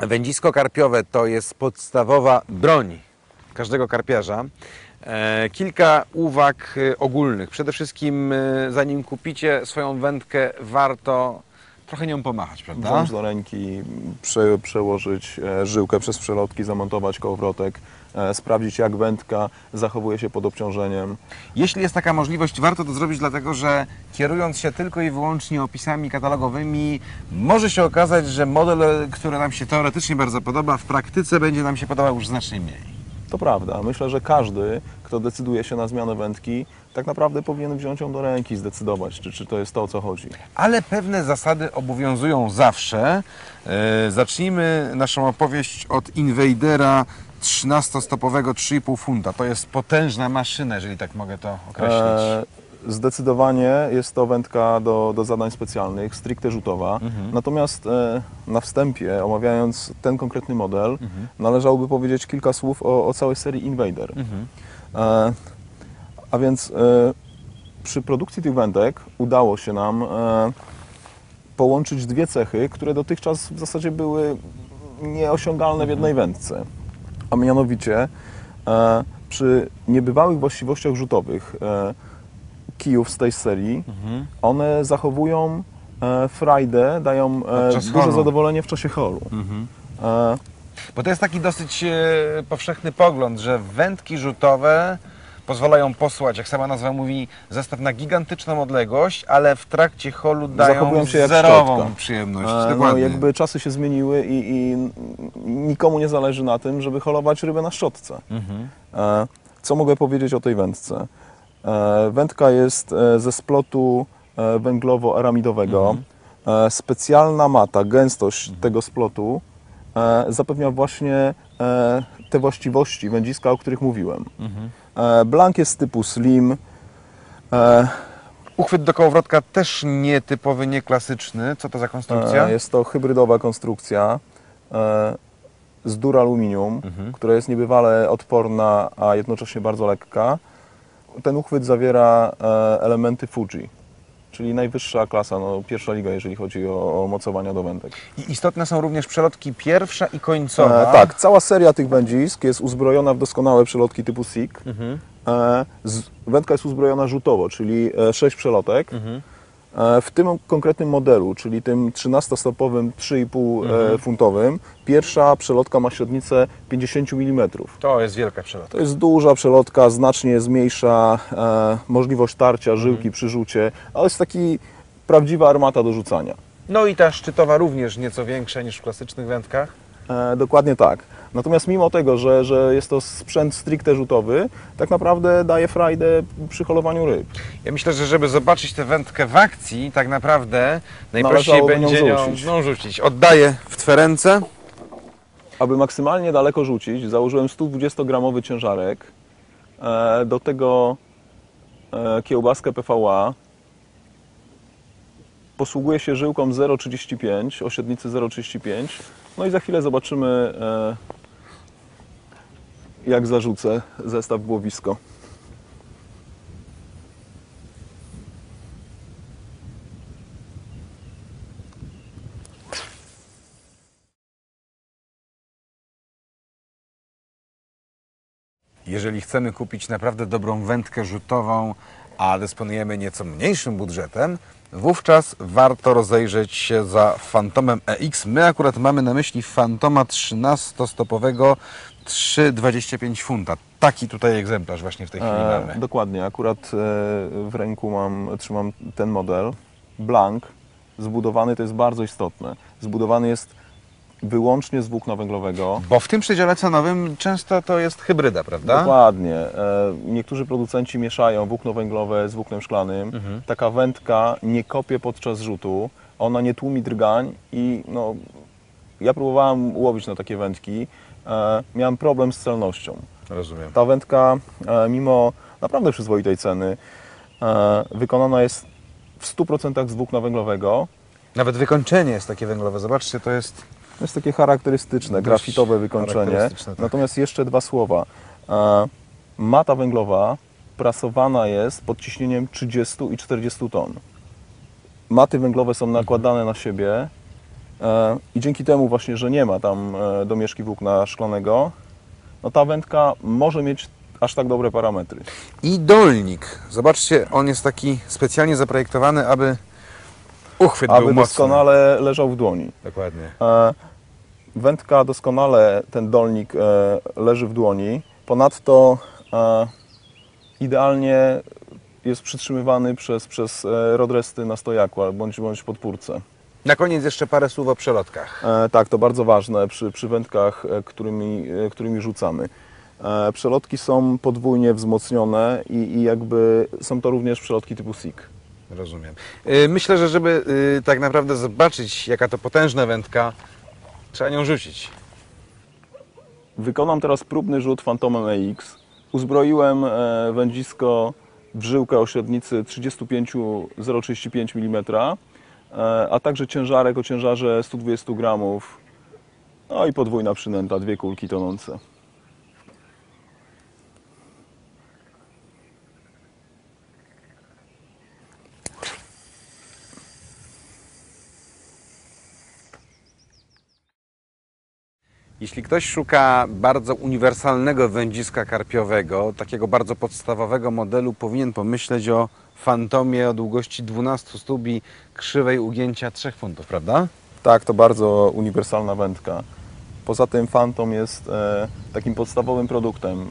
Wędzisko karpiowe to jest podstawowa broń każdego karpiarza. Kilka uwag ogólnych. Przede wszystkim, zanim kupicie swoją wędkę, warto trochę nią pomachać, prawda? Wziąć do ręki, przełożyć żyłkę przez przelotki, zamontować kołowrotek, sprawdzić, jak wędka zachowuje się pod obciążeniem. Jeśli jest taka możliwość, warto to zrobić, dlatego że kierując się tylko i wyłącznie opisami katalogowymi, może się okazać, że model, który nam się teoretycznie bardzo podoba, w praktyce będzie nam się podobał już znacznie mniej. To prawda. Myślę, że każdy, kto decyduje się na zmianę wędki, tak naprawdę powinien wziąć ją do ręki i zdecydować, czy to jest to, o co chodzi. Ale pewne zasady obowiązują zawsze. Zacznijmy naszą opowieść od Invadera 13-stopowego 3,5 funta. To jest potężna maszyna, jeżeli tak mogę to określić. Zdecydowanie jest to wędka do zadań specjalnych, stricte rzutowa. Natomiast na wstępie, omawiając ten konkretny model, należałoby powiedzieć kilka słów o całej serii Invader. A więc przy produkcji tych wędek udało się nam połączyć dwie cechy, które dotychczas w zasadzie były nieosiągalne w jednej wędce. A mianowicie przy niebywałych właściwościach rzutowych kijów z tej serii, one zachowują frajdę, dają duże zadowolenie w czasie holu. Bo to jest taki dosyć powszechny pogląd, że wędki rzutowe pozwalają posłać, jak sama nazwa mówi, zestaw na gigantyczną odległość, ale w trakcie holu dają się jak zerową szczotka. przyjemność. No, jakby czasy się zmieniły i nikomu nie zależy na tym, żeby holować rybę na szczotce. Co mogę powiedzieć o tej wędce? Wędka jest ze splotu węglowo-aramidowego. Specjalna mata, gęstość tego splotu zapewnia właśnie te właściwości wędziska, o których mówiłem. Blank jest typu slim. Uchwyt do kołowrotka też nietypowy, nieklasyczny. Co to za konstrukcja? Jest to hybrydowa konstrukcja z duraluminium, która jest niebywale odporna, a jednocześnie bardzo lekka. Ten uchwyt zawiera elementy Fuji, czyli najwyższa klasa, pierwsza liga, jeżeli chodzi o mocowania do wędek. I istotne są również przelotki pierwsza i końcowa. Tak, cała seria tych wędzisk jest uzbrojona w doskonałe przelotki typu SIG. Wędka jest uzbrojona rzutowo, czyli 6 przelotek. W tym konkretnym modelu, czyli tym 13-stopowym 3,5 funtowym, pierwsza przelotka ma średnicę 50 mm. To jest wielka przelotka. To jest duża przelotka, znacznie zmniejsza możliwość tarcia żyłki przy rzucie, ale jest taki prawdziwa armata do rzucania. No i ta szczytowa również nieco większa niż w klasycznych wędkach. Dokładnie tak. Natomiast mimo tego, że jest to sprzęt stricte rzutowy, tak naprawdę daje frajdę przy holowaniu ryb. Ja myślę, że żeby zobaczyć tę wędkę w akcji, tak naprawdę najprościej będzie nią rzucić. Oddaję w Twe ręce. Aby maksymalnie daleko rzucić, założyłem 120-gramowy ciężarek. Do tego kiełbaskę PVA. Posługuję się żyłką 0,35, o średnicy 0,35. No i za chwilę zobaczymy, jak zarzucę zestaw w łowisko. Jeżeli chcemy kupić naprawdę dobrą wędkę rzutową, a dysponujemy nieco mniejszym budżetem, wówczas warto rozejrzeć się za Phantomem EX. My akurat mamy na myśli Phantoma 13-stopowego 3,25 funta. Taki tutaj egzemplarz właśnie w tej chwili mamy. Dokładnie, akurat w ręku trzymam ten model. Blank, zbudowany, to jest bardzo istotne, zbudowany jest wyłącznie z włókna węglowego. Bo w tym przedziale cenowym często to jest hybryda, prawda? Dokładnie. Niektórzy producenci mieszają włókno węglowe z włóknem szklanym. Taka wędka nie kopie podczas rzutu, ona nie tłumi drgań i ja próbowałem łowić na takie wędki, miałem problem z celnością. Rozumiem. Ta wędka, mimo naprawdę przyzwoitej ceny, wykonana jest w 100% z włókna węglowego. Nawet wykończenie jest takie węglowe. Zobaczcie, to jest takie charakterystyczne, grafitowe wykończenie. Tak. Natomiast jeszcze dwa słowa. Mata węglowa prasowana jest pod ciśnieniem 30 i 40 ton. Maty węglowe są nakładane na siebie I dzięki temu właśnie, że nie ma tam domieszki włókna szklanego, no ta wędka może mieć aż tak dobre parametry. I dolnik. Zobaczcie, on jest taki specjalnie zaprojektowany, aby uchwyt był Aby mocny. doskonale leżał w dłoni. Dokładnie. Wędka doskonale, ten dolnik leży w dłoni. Ponadto idealnie jest przytrzymywany przez rodresty na stojaku bądź podpórce. Na koniec jeszcze parę słów o przelotkach. Tak, to bardzo ważne przy wędkach, którymi rzucamy. Przelotki są podwójnie wzmocnione i jakby są to również przelotki typu SIG. Rozumiem. Myślę, że żeby tak naprawdę zobaczyć, jaka to potężna wędka, trzeba nią rzucić. Wykonam teraz próbny rzut Phantomem EX. Uzbroiłem wędzisko w żyłkę o średnicy 35,035 mm, a także ciężarek o ciężarze 120 gramów. No i podwójna przynęta, 2 kulki tonące. Jeśli ktoś szuka bardzo uniwersalnego wędziska karpiowego, takiego bardzo podstawowego modelu, powinien pomyśleć o Fantomie o długości 12 stóp i krzywej ugięcia 3 funtów, prawda? Tak, to bardzo uniwersalna wędka. Poza tym Phantom jest takim podstawowym produktem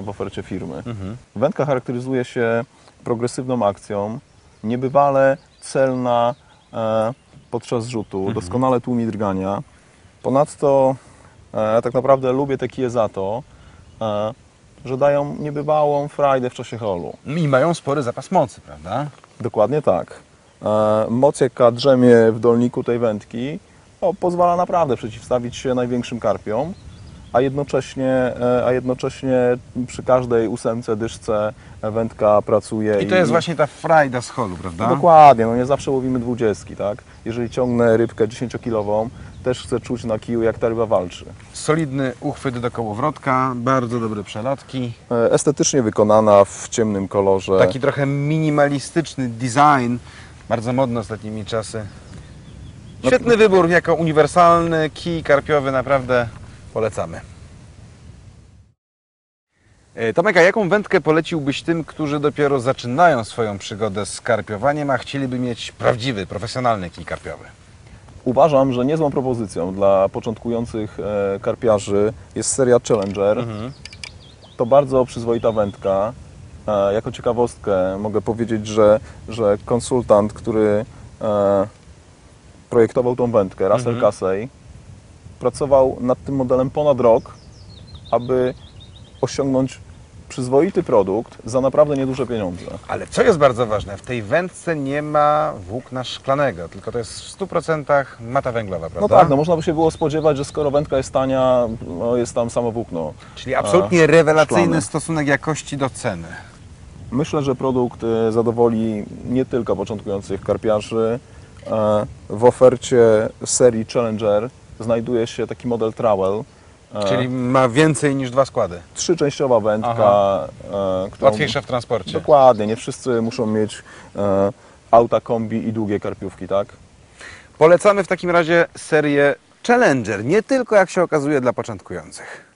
w ofercie firmy. Wędka charakteryzuje się progresywną akcją, niebywale celna podczas rzutu, doskonale tłumi drgania. Ponadto tak naprawdę lubię te kije za to, że dają niebywałą frajdę w czasie holu. I mają spory zapas mocy, prawda? Dokładnie tak. Moc, jaka drzemie w dolniku tej wędki, pozwala naprawdę przeciwstawić się największym karpiom, a jednocześnie przy każdej 8 dyszce wędka pracuje. I to jest właśnie ta frajda z holu, prawda? Dokładnie, no nie zawsze łowimy 20, tak? Jeżeli ciągnę rybkę 10-kilową, też chcę czuć na kiju, jak ta ryba walczy. Solidny uchwyt do kołowrotka, bardzo dobre przelotki. Estetycznie wykonana w ciemnym kolorze. Taki trochę minimalistyczny design, bardzo modny ostatnimi czasy. Świetny wybór jako uniwersalny kij karpiowy, naprawdę polecamy. Tomek, a jaką wędkę poleciłbyś tym, którzy dopiero zaczynają swoją przygodę z karpiowaniem, a chcieliby mieć prawdziwy, profesjonalny kij karpiowy? Uważam, że niezłą propozycją dla początkujących karpiarzy jest seria Challenger. To bardzo przyzwoita wędka. Jako ciekawostkę mogę powiedzieć, że konsultant, który projektował tą wędkę, Russell Casey, pracował nad tym modelem ponad rok, aby osiągnąć przyzwoity produkt za naprawdę nieduże pieniądze. Ale co jest bardzo ważne, w tej wędce nie ma włókna szklanego, tylko to jest w 100% mata węglowa, prawda? No tak, no można by się było spodziewać, że skoro wędka jest tania, no jest tam samo włókno. Czyli absolutnie rewelacyjny szklane. stosunek jakości do ceny. Myślę, że produkt zadowoli nie tylko początkujących karpiarzy. W ofercie serii Challenger znajduje się taki model Trowel. Czyli ma więcej niż 2 składy. 3-częściowa wędka. Którą... Łatwiejsza w transporcie. Dokładnie, nie wszyscy muszą mieć auta kombi i długie karpiówki, tak? Polecamy w takim razie serię Challenger, nie tylko jak się okazuje dla początkujących.